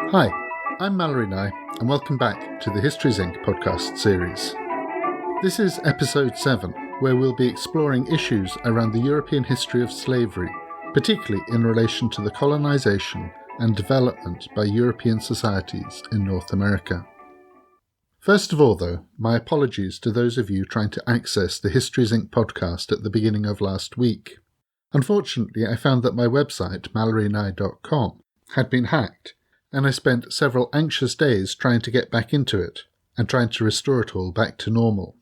Hi, I'm Mallory Nye, and welcome back to the Histories Inc. podcast series. This is episode 7, where we'll be exploring issues around the European history of slavery, particularly in relation to the colonisation and development by European societies in North America. First of all, though, my apologies to those of you trying to access the Histories Inc. podcast at the beginning of last week. Unfortunately, I found that my website, mallorynye.com, had been hacked, and I spent several anxious days trying to get back into it, and trying to restore it all back to normal.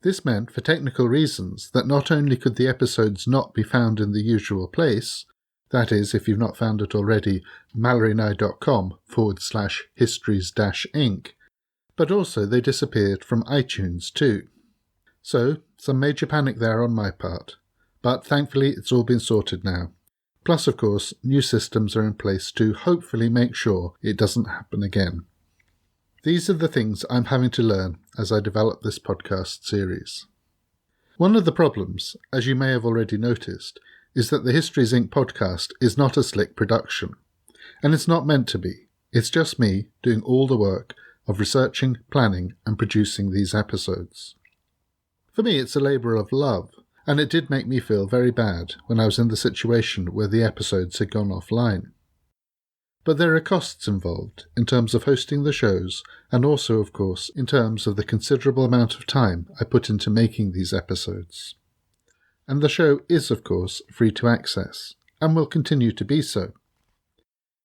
This meant, for technical reasons, that not only could the episodes not be found in the usual place, that is, if you've not found it already, mallorynye.com/histories-inc, but also they disappeared from iTunes too. So, some major panic there on my part, but thankfully it's all been sorted now. Plus, of course, new systems are in place to hopefully make sure it doesn't happen again. These are the things I'm having to learn as I develop this podcast series. One of the problems, as you may have already noticed, is that the Histories Inc. podcast is not a slick production. And it's not meant to be. It's just me doing all the work of researching, planning, and producing these episodes. For me, it's a labour of love. And it did make me feel very bad when I was in the situation where the episodes had gone offline. But there are costs involved in terms of hosting the shows, and also, of course, in terms of the considerable amount of time I put into making these episodes. And the show is, of course, free to access, and will continue to be so.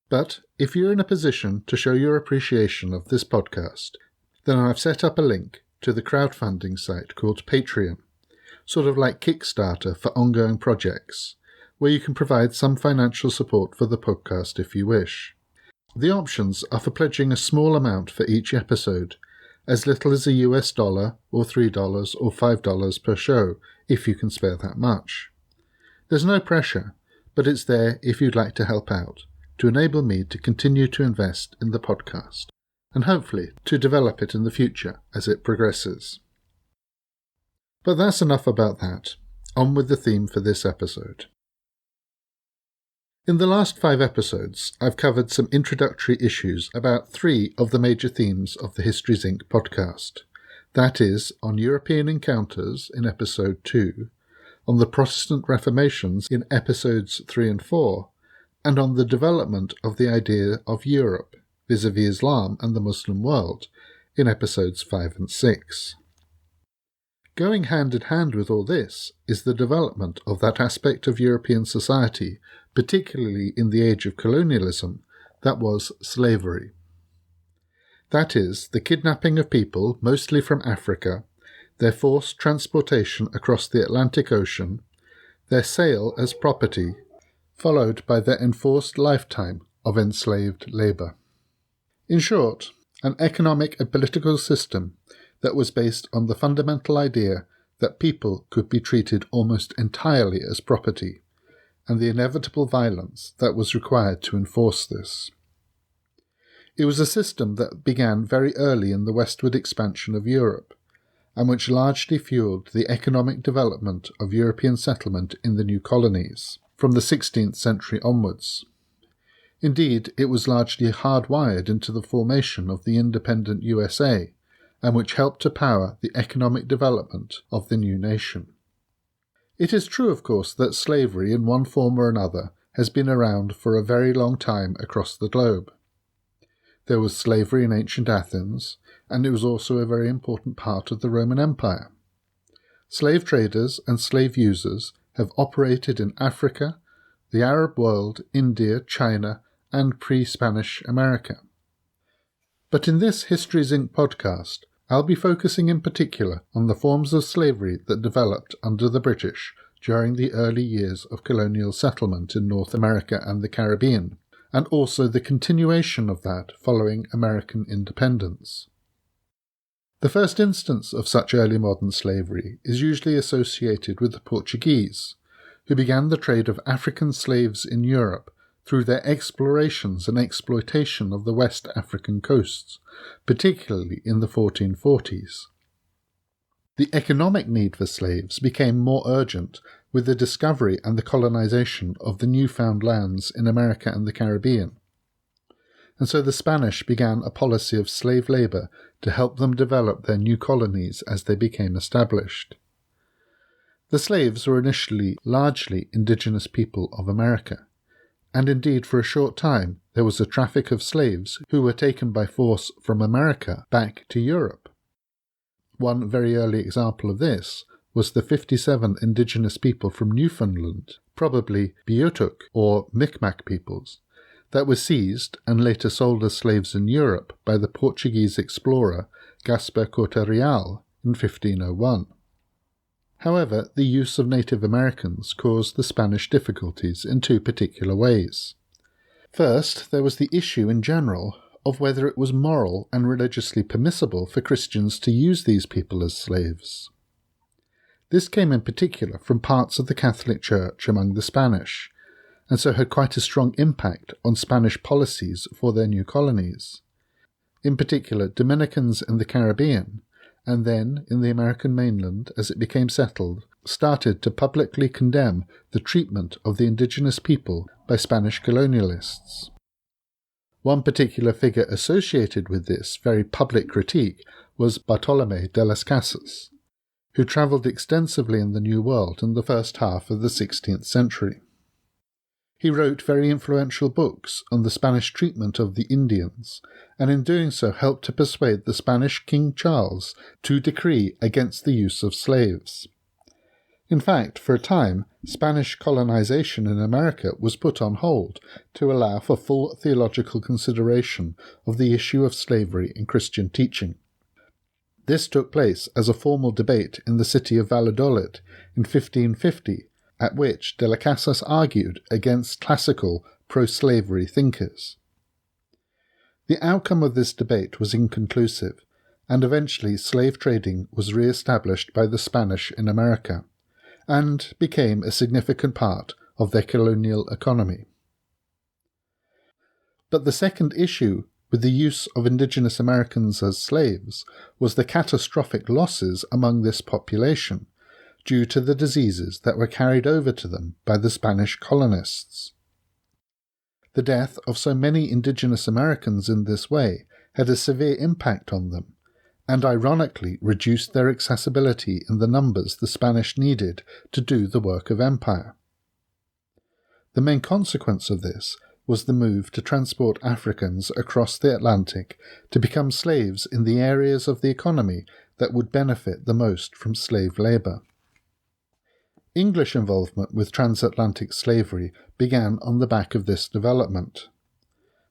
But if you're in a position to show your appreciation of this podcast, then I've set up a link to the crowdfunding site called Patreon, sort of like Kickstarter for ongoing projects, where you can provide some financial support for the podcast if you wish. The options are for pledging a small amount for each episode, as little as $1 or $3 or $5 per show, if you can spare that much. There's no pressure, but it's there if you'd like to help out, to enable me to continue to invest in the podcast, and hopefully to develop it in the future as it progresses. But that's enough about that. On with the theme for this episode. In the last 5 episodes, I've covered some introductory issues about 3 of the major themes of the Histories Inc. podcast. That is, on European encounters in episode 2, on the Protestant reformations in episodes 3 and 4, and on the development of the idea of Europe, vis-à-vis Islam and the Muslim world, in episodes 5 and 6. Going hand in hand with all this is the development of that aspect of European society, particularly in the age of colonialism, that was slavery. That is, the kidnapping of people, mostly from Africa, their forced transportation across the Atlantic Ocean, their sale as property, followed by their enforced lifetime of enslaved labour. In short, an economic and political system that was based on the fundamental idea that people could be treated almost entirely as property, and the inevitable violence that was required to enforce this. It was a system that began very early in the westward expansion of Europe, and which largely fueled the economic development of European settlement in the new colonies, from the 16th century onwards. Indeed, it was largely hardwired into the formation of the independent USA, and which helped to power the economic development of the new nation. It is true, of course, that slavery in one form or another has been around for a very long time across the globe. There was slavery in ancient Athens, and it was also a very important part of the Roman Empire. Slave traders and slave users have operated in Africa, the Arab world, India, China, and pre-Spanish America. But in this Histories Inc. podcast, I'll be focusing in particular on the forms of slavery that developed under the British during the early years of colonial settlement in North America and the Caribbean, and also the continuation of that following American independence. The first instance of such early modern slavery is usually associated with the Portuguese, who began the trade of African slaves in Europe through their explorations and exploitation of the West African coasts, particularly in the 1440s. The economic need for slaves became more urgent with the discovery and the colonization of the newfound lands in America and the Caribbean. And so the Spanish began a policy of slave labor to help them develop their new colonies as they became established. The slaves were initially largely indigenous people of America, and indeed for a short time there was a traffic of slaves who were taken by force from America back to Europe. One very early example of this was the 57 indigenous people from Newfoundland, probably Beothuk or Micmac peoples, that were seized and later sold as slaves in Europe by the Portuguese explorer Gaspar Corte-Real in 1501. However, the use of Native Americans caused the Spanish difficulties in two particular ways. First, there was the issue in general of whether it was moral and religiously permissible for Christians to use these people as slaves. This came in particular from parts of the Catholic Church among the Spanish, and so had quite a strong impact on Spanish policies for their new colonies. In particular, Dominicans in the Caribbean, and then in the American mainland as it became settled, started to publicly condemn the treatment of the indigenous people by Spanish colonialists. One particular figure associated with this very public critique was Bartolomé de las Casas, who travelled extensively in the New World in the first half of the 16th century. He wrote very influential books on the Spanish treatment of the Indians, and in doing so helped to persuade the Spanish King Charles to decree against the use of slaves. In fact, for a time, Spanish colonization in America was put on hold to allow for full theological consideration of the issue of slavery in Christian teaching. This took place as a formal debate in the city of Valladolid in 1550, at which de las Casas argued against classical pro-slavery thinkers. The outcome of this debate was inconclusive, and eventually slave trading was re-established by the Spanish in America, and became a significant part of their colonial economy. But the second issue with the use of indigenous Americans as slaves was the catastrophic losses among this population, due to the diseases that were carried over to them by the Spanish colonists. The death of so many indigenous Americans in this way had a severe impact on them, and ironically reduced their accessibility in the numbers the Spanish needed to do the work of empire. The main consequence of this was the move to transport Africans across the Atlantic to become slaves in the areas of the economy that would benefit the most from slave labour. English involvement with transatlantic slavery began on the back of this development.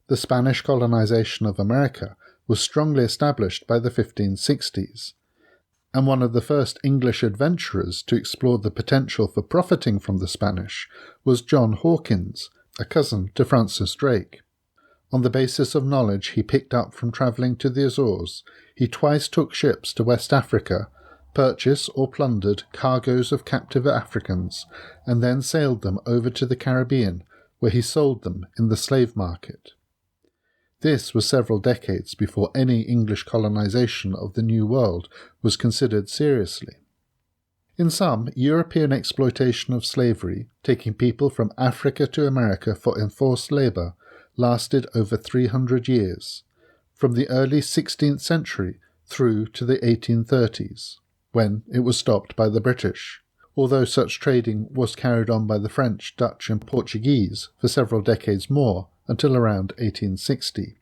The Spanish colonization of America was strongly established by the 1560s, and one of the first English adventurers to explore the potential for profiting from the Spanish was John Hawkins, a cousin to Francis Drake. On the basis of knowledge he picked up from travelling to the Azores, he twice took ships to West Africa, purchased or plundered cargoes of captive Africans, and then sailed them over to the Caribbean, where he sold them in the slave market. This was several decades before any English colonization of the New World was considered seriously. In sum, European exploitation of slavery, taking people from Africa to America for enforced labour, lasted over 300 years, from the early 16th century through to the 1830s. When it was stopped by the British, although such trading was carried on by the French, Dutch and Portuguese for several decades more, until around 1860.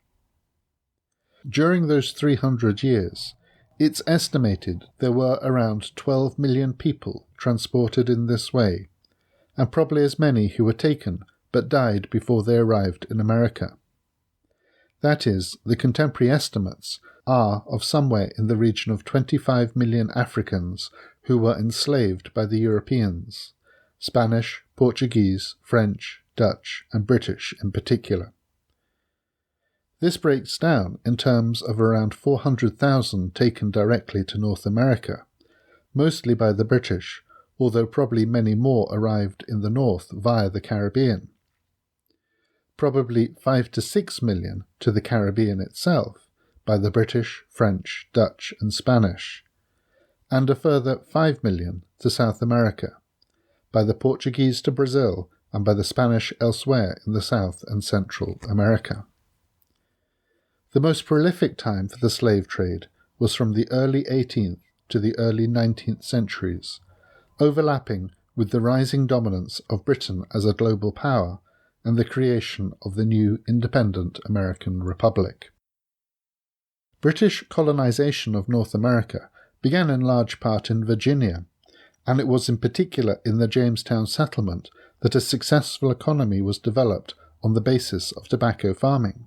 During those 300 years, it's estimated there were around 12 million people transported in this way, and probably as many who were taken but died before they arrived in America. That is, the contemporary estimates are of somewhere in the region of 25 million Africans who were enslaved by the Europeans, Spanish, Portuguese, French, Dutch, and British in particular. This breaks down in terms of around 400,000 taken directly to North America, mostly by the British, although probably many more arrived in the north via the Caribbean. Probably 5 to 6 million to the Caribbean itself, by the British, French, Dutch and Spanish, and a further 5 million to South America, by the Portuguese to Brazil, and by the Spanish elsewhere in the South and Central America. The most prolific time for the slave trade was from the early 18th to the early 19th centuries, overlapping with the rising dominance of Britain as a global power and the creation of the new independent American Republic. British colonization of North America began in large part in Virginia, and it was in particular in the Jamestown settlement that a successful economy was developed on the basis of tobacco farming.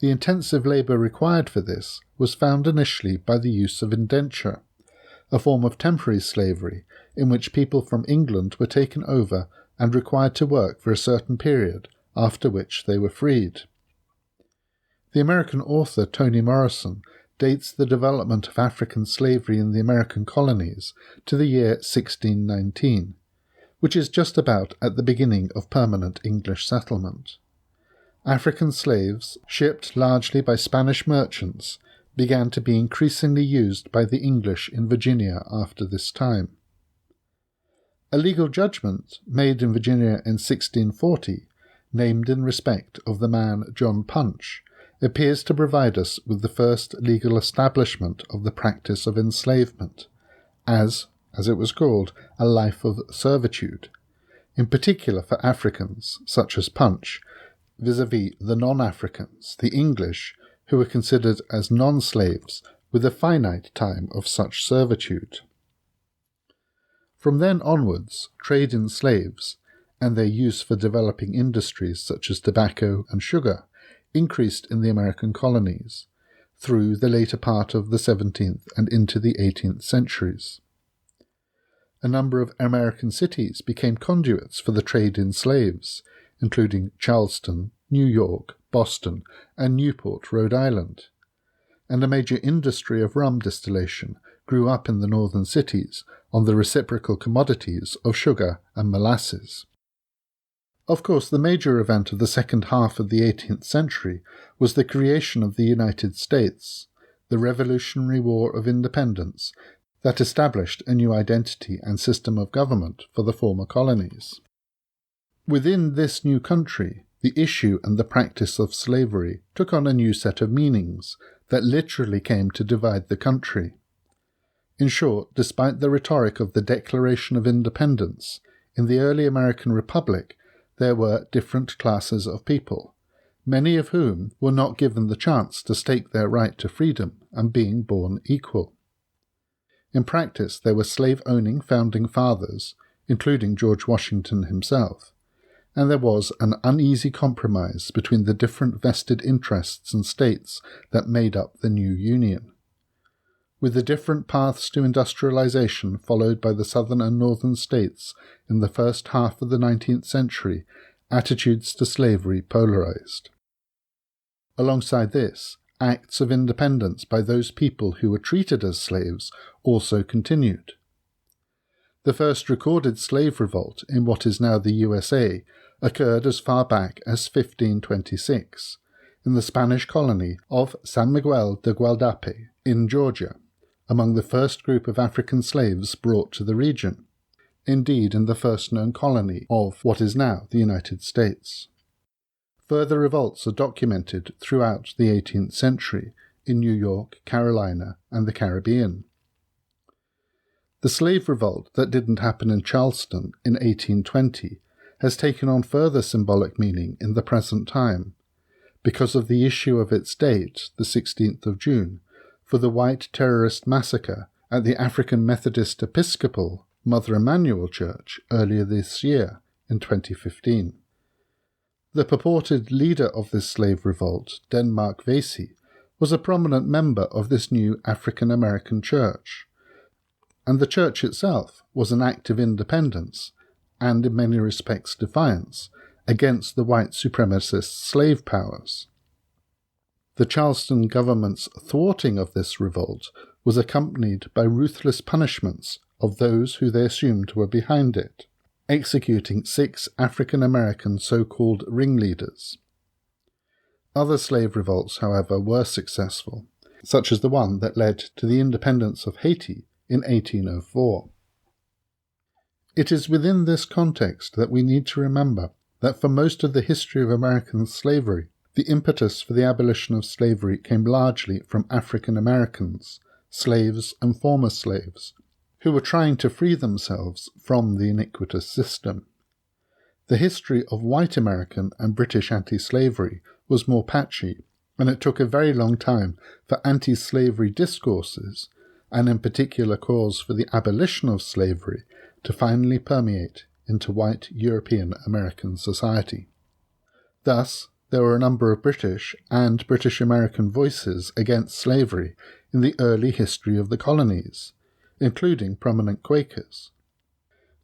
The intensive labour required for this was found initially by the use of indenture, a form of temporary slavery in which people from England were taken over and required to work for a certain period, after which they were freed. The American author Toni Morrison dates the development of African slavery in the American colonies to the year 1619, which is just about at the beginning of permanent English settlement. African slaves, shipped largely by Spanish merchants, began to be increasingly used by the English in Virginia after this time. A legal judgment made in Virginia in 1640, named in respect of the man John Punch, appears to provide us with the first legal establishment of the practice of enslavement, as it was called, a life of servitude, in particular for Africans, such as Punch, vis-à-vis the non-Africans, the English, who were considered as non-slaves with a finite time of such servitude. From then onwards, trade in slaves, and their use for developing industries such as tobacco and sugar, increased in the American colonies, through the later part of the 17th and into the 18th centuries. A number of American cities became conduits for the trade in slaves, including Charleston, New York, Boston, and Newport, Rhode Island, and a major industry of rum distillation grew up in the northern cities on the reciprocal commodities of sugar and molasses. Of course, the major event of the second half of the 18th century was the creation of the United States, the Revolutionary War of Independence, that established a new identity and system of government for the former colonies. Within this new country, the issue and the practice of slavery took on a new set of meanings that literally came to divide the country. In short, despite the rhetoric of the Declaration of Independence, in the early American Republic there were different classes of people, many of whom were not given the chance to stake their right to freedom and being born equal. In practice, there were slave-owning founding fathers, including George Washington himself, and there was an uneasy compromise between the different vested interests and states that made up the new Union. With the different paths to industrialization followed by the southern and northern states in the first half of the 19th century, attitudes to slavery polarized. Alongside this, acts of independence by those people who were treated as slaves also continued. The first recorded slave revolt in what is now the USA occurred as far back as 1526, in the Spanish colony of San Miguel de Gualdape in Georgia, among the first group of African slaves brought to the region, indeed in the first known colony of what is now the United States. Further revolts are documented throughout the 18th century in New York, Carolina, and the Caribbean. The slave revolt that didn't happen in Charleston in 1820 has taken on further symbolic meaning in the present time, because of the issue of its date, the 16th of June, for the white terrorist massacre at the African Methodist Episcopal Mother Emanuel Church earlier this year in 2015. The purported leader of this slave revolt, Denmark Vesey, was a prominent member of this new African-American church, and the church itself was an act of independence, and in many respects defiance, against the white supremacist slave powers. The Charleston government's thwarting of this revolt was accompanied by ruthless punishments of those who they assumed were behind it, executing 6 African-American so-called ringleaders. Other slave revolts, however, were successful, such as the one that led to the independence of Haiti in 1804. It is within this context that we need to remember that for most of the history of American slavery, the impetus for the abolition of slavery came largely from African Americans, slaves and former slaves, who were trying to free themselves from the iniquitous system. The history of white American and British anti-slavery was more patchy, and it took a very long time for anti-slavery discourses, and in particular calls for the abolition of slavery, to finally permeate into white European American society. Thus, there were a number of British and British American voices against slavery in the early history of the colonies, including prominent Quakers.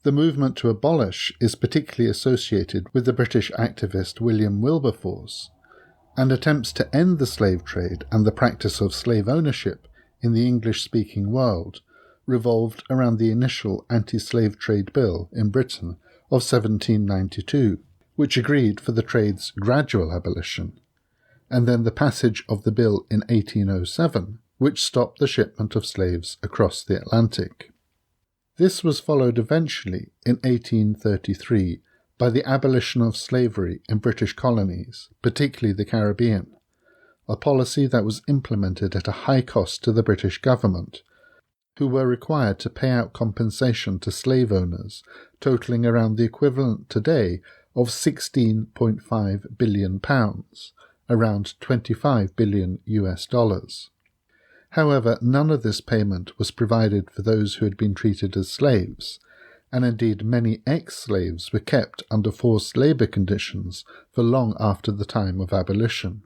The movement to abolish is particularly associated with the British activist William Wilberforce, and attempts to end the slave trade and the practice of slave ownership in the English-speaking world revolved around the initial anti-slave trade bill in Britain of 1792, which agreed for the trade's gradual abolition, and then the passage of the bill in 1807, which stopped the shipment of slaves across the Atlantic. This was followed eventually in 1833 by the abolition of slavery in British colonies, particularly the Caribbean, a policy that was implemented at a high cost to the British government, who were required to pay out compensation to slave owners totalling around the equivalent today of £16.5 billion, around $25 billion US. However, none of this payment was provided for those who had been treated as slaves, and indeed many ex-slaves were kept under forced labour conditions for long after the time of abolition.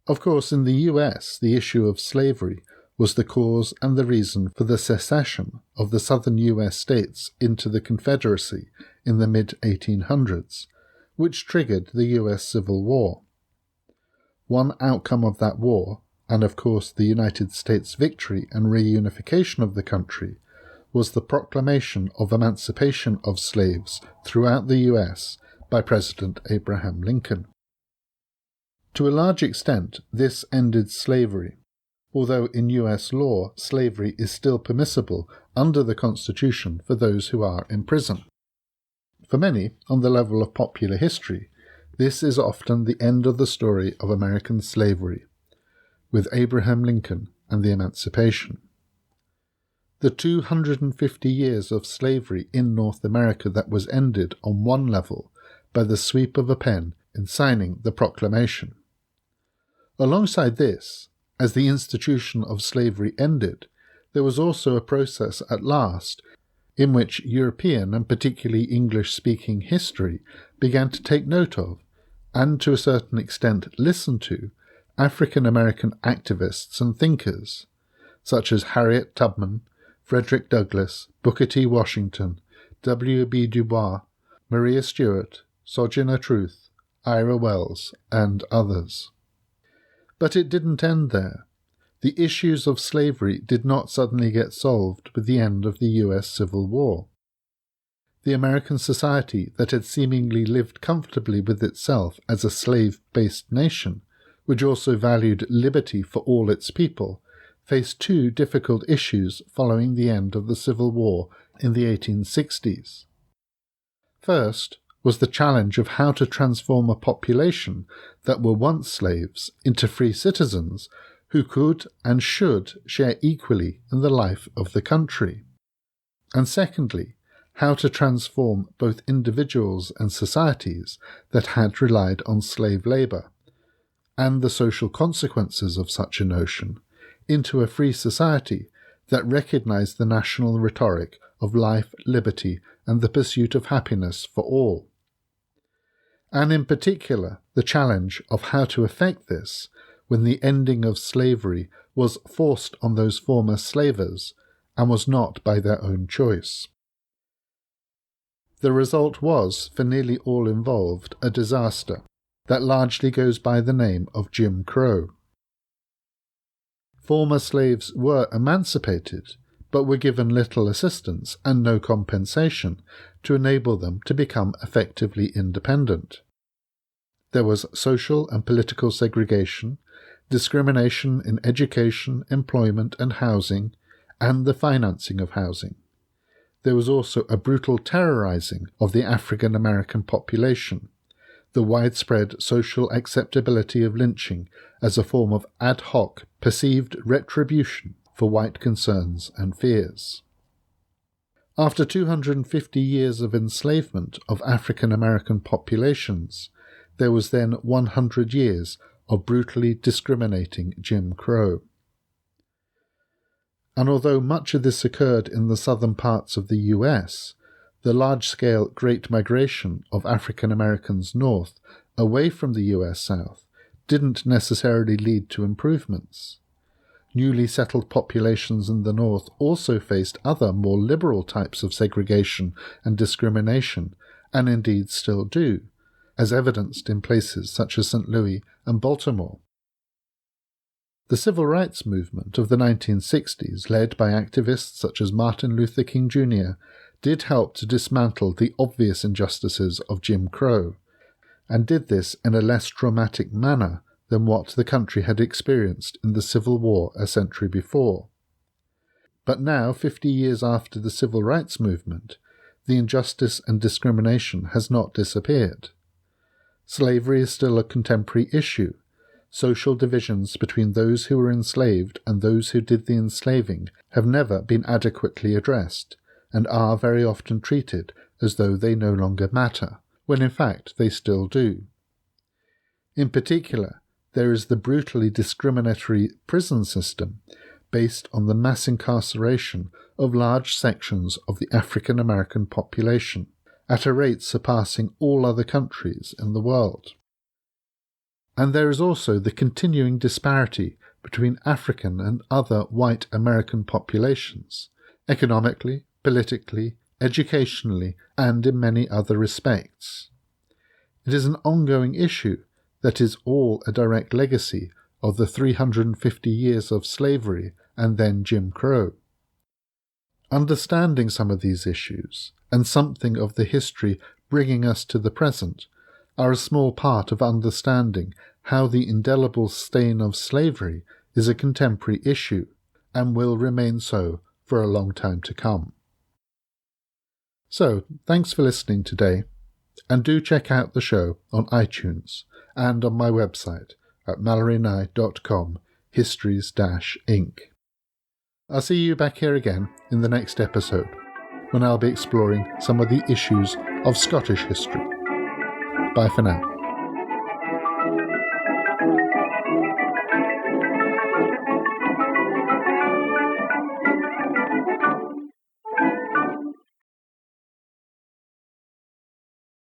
Of course, in the US, the issue of slavery was the cause and the reason for the secession of the southern US states into the Confederacy in the mid-1800s, which triggered the US Civil War. One outcome of that war, and of course the United States' victory and reunification of the country, was the proclamation of emancipation of slaves throughout the US by President Abraham Lincoln. To a large extent, this ended slavery, although in US law slavery is still permissible under the Constitution for those who are in prison. For many, on the level of popular history, this is often the end of the story of American slavery, with Abraham Lincoln and the Emancipation. The 250 years of slavery in North America that was ended on one level by the sweep of a pen in signing the proclamation. Alongside this, as the institution of slavery ended, there was also a process at last in which European and particularly English-speaking history began to take note of, and to a certain extent listen to, African-American activists and thinkers, such as Harriet Tubman, Frederick Douglass, Booker T. Washington, W. B. Du Bois, Maria Stuart, Sojourner Truth, Ira Wells, and others. But it didn't end there. The issues of slavery did not suddenly get solved with the end of the US Civil War. The American society that had seemingly lived comfortably with itself as a slave-based nation, which also valued liberty for all its people, faced two difficult issues following the end of the Civil War in the 1860s. First was the challenge of how to transform a population that were once slaves into free citizens who could and should share equally in the life of the country. And secondly, how to transform both individuals and societies that had relied on slave labour, and the social consequences of such a notion, into a free society that recognized the national rhetoric of life, liberty, and the pursuit of happiness for all. And in particular, the challenge of how to effect this when the ending of slavery was forced on those former slavers and was not by their own choice. The result was, for nearly all involved, a disaster that largely goes by the name of Jim Crow. Former slaves were emancipated, but were given little assistance and no compensation to enable them to become effectively independent. There was social and political segregation, discrimination in education, employment and housing, and the financing of housing. There was also a brutal terrorizing of the African American population, the widespread social acceptability of lynching as a form of ad hoc perceived retribution for white concerns and fears. After 250 years of enslavement of African American populations, there was then 100 years of brutally discriminating Jim Crow. And although much of this occurred in the southern parts of the US, the large-scale Great Migration of African Americans north, away from the US South, didn't necessarily lead to improvements. Newly settled populations in the north also faced other more liberal types of segregation and discrimination, and indeed still do, as evidenced in places such as St. Louis and Baltimore. The civil rights movement of the 1960s, led by activists such as Martin Luther King Jr., did help to dismantle the obvious injustices of Jim Crow, and did this in a less dramatic manner than what the country had experienced in the Civil War a century before. But now, 50 years after the civil rights movement, the injustice and discrimination has not disappeared. Slavery is still a contemporary issue. Social divisions between those who were enslaved and those who did the enslaving have never been adequately addressed, and are very often treated as though they no longer matter, when in fact they still do. In particular, there is the brutally discriminatory prison system based on the mass incarceration of large sections of the African American population, at a rate surpassing all other countries in the world. And there is also the continuing disparity between African and other white American populations, economically, politically, educationally, and in many other respects. It is an ongoing issue that is all a direct legacy of the 350 years of slavery and then Jim Crow. Understanding some of these issues, and something of the history bringing us to the present, are a small part of understanding how the indelible stain of slavery is a contemporary issue, and will remain so for a long time to come. So, thanks for listening today, and do check out the show on iTunes and on my website at mallorynye.com, histories-inc. I'll see you back here again in the next episode, when I'll be exploring some of the issues of Scottish history. Bye for now.